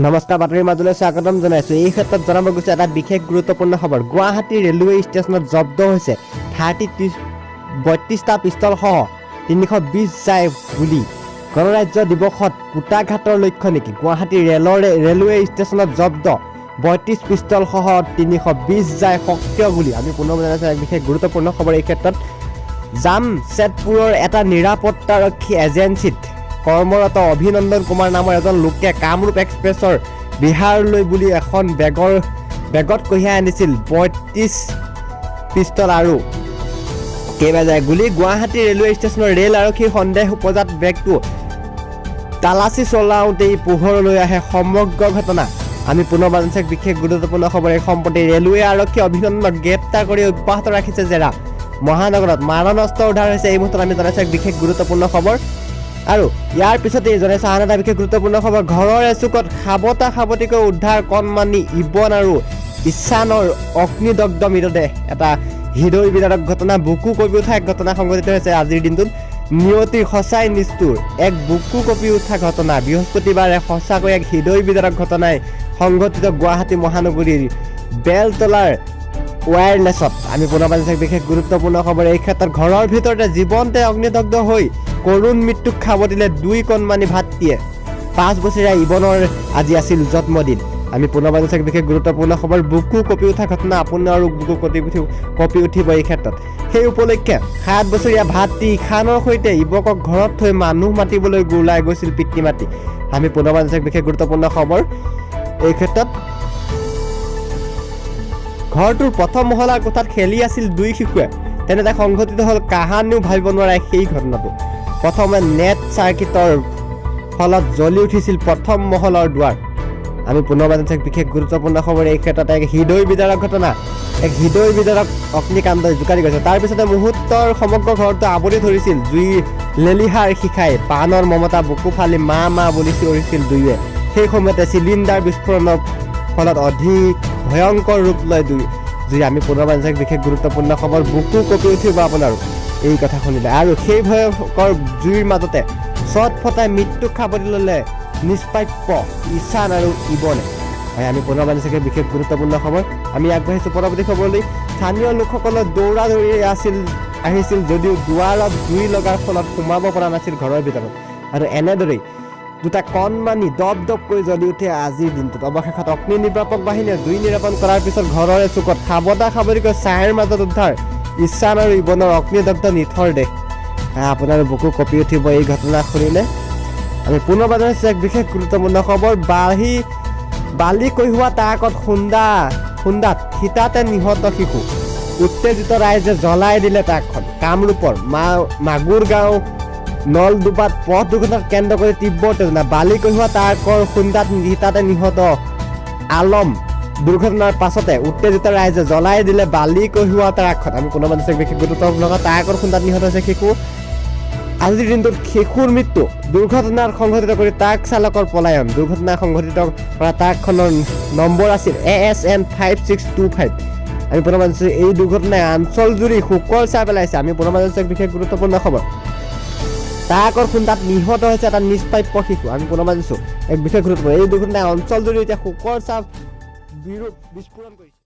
নমস্কাৰ বাতৰিৰ মাজলৈ স্বাগতম জনাইছোঁ। এই ক্ষেত্ৰত জনাব গৈছে এটা বিশেষ গুৰুত্বপূৰ্ণ খবৰ। গুৱাহাটী ৰেলৱে ষ্টেচনত জব্দ হৈছে 32টা পিষ্টলসহ 320 যায় গুলী। গণৰাজ্য দিৱসত কুটাঘাতৰ লক্ষ্য নেকি? গুৱাহাটী ৰেলৱে ষ্টেচনত জব্দ 32 পিষ্টলসহ 320 যায় সক্ৰিয় গুলী। আমি পুনৰ জনাইছোঁ এক বিশেষ গুৰুত্বপূৰ্ণ খবৰ। এই ক্ষেত্ৰত জামছেদপুৰৰ এটা নিৰাপত্তাৰক্ষী এজেঞ্চিত কৰ্মৰত অভিনন্দন কুমাৰ নামৰ এজন লোকে কামৰূপ এক্সপ্ৰেছৰ বিহাৰলৈ বুলি এখন বেগত কঢ়িয়াই আনিছিল 32 পিষ্টল আৰু কেইবাজায় গুলী। গুৱাহাটী ৰেলৱে ষ্টেচনৰ ৰেল আৰক্ষীৰ সন্দেহ উপজাত বেগটো তালাচী চলাওঁতেই পোহৰলৈ আহে সমগ্ৰ ঘটনা। আমি পুনৰ বাজিছে এক বিশেষ গুৰুত্বপূৰ্ণ খবৰ। এই সম্প্ৰতি ৰেলৱে আৰক্ষীয়ে অভিনন্দনক গ্ৰেপ্তাৰ কৰি অব্যাহত ৰাখিছে জেৰা। মহানগৰত মাৰণাস্ত্ৰ উদ্ধাৰ হৈছে। এই মুহূৰ্তত আমি জনাইছোঁ এক বিশেষ গুৰুত্বপূৰ্ণ খবৰ। আৰু ইয়াৰ পিছতেই জনাইছোঁ আন এটা বিশেষ গুৰুত্বপূৰ্ণ খবৰ। ঘৰৰ এচুকত সাৱটিকৈ উদ্ধাৰ কণমানি ইবন আৰু ঈশানৰ অগ্নিদগ্ধ মৃতদেহ। এটা হৃদয় বিদাৰক ঘটনা, বুকু কঁপি উঠা এক ঘটনা সংঘটিত হৈছে আজিৰ দিনটোত। নিয়তিৰ সঁচাই নিষ্ঠুৰ এক বুকু কঁপি উঠা ঘটনা। বৃহস্পতিবাৰে সঁচাকৈ এক হৃদয় বিদাৰক ঘটনাই সংঘটিত গুৱাহাটী মহানগৰীৰ বেলতলাৰ ৱায়াৰলেছত। আমি পুনৰ পাইছোঁ বিশেষ গুৰুত্বপূৰ্ণ খবৰ। এই ক্ষেত্ৰত ঘৰৰ ভিতৰতে জীৱন্তে অগ্নিদগ্ধ হৈ কৰুণ মৃত্যুক খাবদিলে 2 কণমানি ভাতৃয়ে। 5 বছৰীয়া ইবনৰ আজি আছিল জন্মদিন। আমি পুনৰ পাইছোঁ বিশেষ গুৰুত্বপূৰ্ণ খবৰ। বুকু কঁপি উঠা ঘটনা, আপোনাৰো বুকু কঁপি উঠিব এই ক্ষেত্ৰত। সেই উপলক্ষে 7 বছৰীয়া ভাতৃ ঈশানৰ সৈতে ইবকক ঘৰত থৈ মানুহ মাতিবলৈ ওলাই গৈছিল পিতৃ মাতৃ। আমি পুনৰ পাইছোঁ বিশেষ গুৰুত্বপূৰ্ণ খবৰ। এই ক্ষেত্ৰত ঘৰটোৰ প্ৰথম মহলাৰ কোঠাত খেলি আছিল 2 শিশুৱে। তেনেতে সংঘটিত হ'ল কাহানিও ভাবিব নোৱাৰা সেই ঘটনাটো। প্ৰথমে নেট চাৰ্কিটৰ ফলত জ্বলি উঠিছিল প্ৰথম মহলৰ দুৱাৰ। আমি পুনৰ বাজিছে এক বিশেষ গুৰুত্বপূৰ্ণ খবৰ। এই ক্ষেত্ৰত এক হৃদয় বিদাৰক ঘটনা, এক হৃদয় বিদাৰক অগ্নিকাণ্ডই জোকাৰি গৈছে। তাৰপিছতে মুহূৰ্তৰ সমগ্ৰ ঘৰটো আৱৰি ধৰিছিল জুইৰ লেলিহাৰ শিখাই। পানৰ মমতা বুকু ফালি মা বুলি চিঞৰিছিল দুয়োৱে। সেই সময়তে চিলিণ্ডাৰ বিস্ফোৰণৰ ফলত অধিক ভয়ংকৰ ৰূপ লয় জুই। আমি পুনৰ বাজিছে এক বিশেষ গুৰুত্বপূৰ্ণ খবৰ। বুকু কঁপি উঠিব আপোনাৰো এই কথা শুনিলে। আৰু সেই ভয়ংকৰ জুইৰ মাজতে চট ফটাই মৃত্যুক খাবদি ল'লে নিষ্পাপ্য ঈশান আৰু ইবনে। হয়, আমি পুনৰ বাজিছে বিশেষ গুৰুত্বপূৰ্ণ খবৰ। আমি আগবাঢ়িছোঁ পৰৱৰ্তী খবৰলৈ। স্থানীয় লোকসকলে দৌৰা দৌৰি আহিছিল যদিও দুৱাৰত জুই লগাৰ ফলত সোমাব পৰা নাছিল ঘৰৰ ভিতৰত। আৰু এনেদৰেই 2টা কণমানি দপদপকৈ জ্বলি উঠে আজিৰ দিনটোত। অৱশেষত অগ্নি নিৰ্বাপক বাহিনীয়ে জুই নিৰাপণ কৰাৰ পিছত ঘৰৰ চুকত সাৱটিকৈ ছাইৰ মাজত উদ্ধাৰ ঈশান আৰু ইবনৰ অগ্নিদগ্ধ নিথৰ দেহ। আপোনাৰ বুকু কঁপি উঠিব এই ঘটনা শুনিলে। আমি পুনৰ বাজিছে এক বিশেষ গুৰুত্বপূৰ্ণ খবৰ। বালি কঢ়িওৱা ট্ৰাকত খুন্দাত থিতাতে নিহত শিশু। উত্তেজিত ৰাইজে জ্বলাই দিলে ট্ৰাকখন। কামৰূপৰ মাগুৰগাঁও নলডোবাত পথ দুৰ্ঘটনাক কেন্দ্ৰ কৰি তীব্ৰ উত্তেজনা। বালি কঢ়িওৱা ট্ৰাকৰ খুন্দাত থিতাতে নিহত আলম। দুৰ্ঘটনাৰ পাছতে উত্তেজিত ৰাইজে জ্বলাই দিলে বালি কঢ়িওৱা ট্ৰাকখন। আমি পুনৰ বাজিছে বিশেষ গুৰুত্বপূৰ্ণ ট্ৰাকৰ খুন্দাত নিহত হৈছে শিশু। আজিৰ দিনটোত শিশুৰ মৃত্যু। দুৰ্ঘটনাৰ সংঘটিত কৰি ট্ৰাক চালকৰ পলায়ন। দুৰ্ঘটনা সংঘটিত কৰা ট্ৰাকখনৰ নম্বৰ আছিল ASN 5625। আমি পুনৰ বাজিছোঁ এই দুৰ্ঘটনাই অঞ্চলজুৰি শোকৰ ছাঁ পেলাইছে। আমি পুনৰ বাজিছোঁ এক বিশেষ গুৰুত্বপূৰ্ণ খবৰ। ট্ৰাকৰ খুন্দাত নিহত হৈছে এটা নিষ্পাপ্য শিশু। আমি পুনৰ বাজিছোঁ এক বিশেষ গুৰুত্বপূৰ্ণ। এই দুৰ্ঘটনাই অঞ্চলজুৰি এতিয়া শোকৰ ছাঁ বিস্ফোৰণ কৰিছে।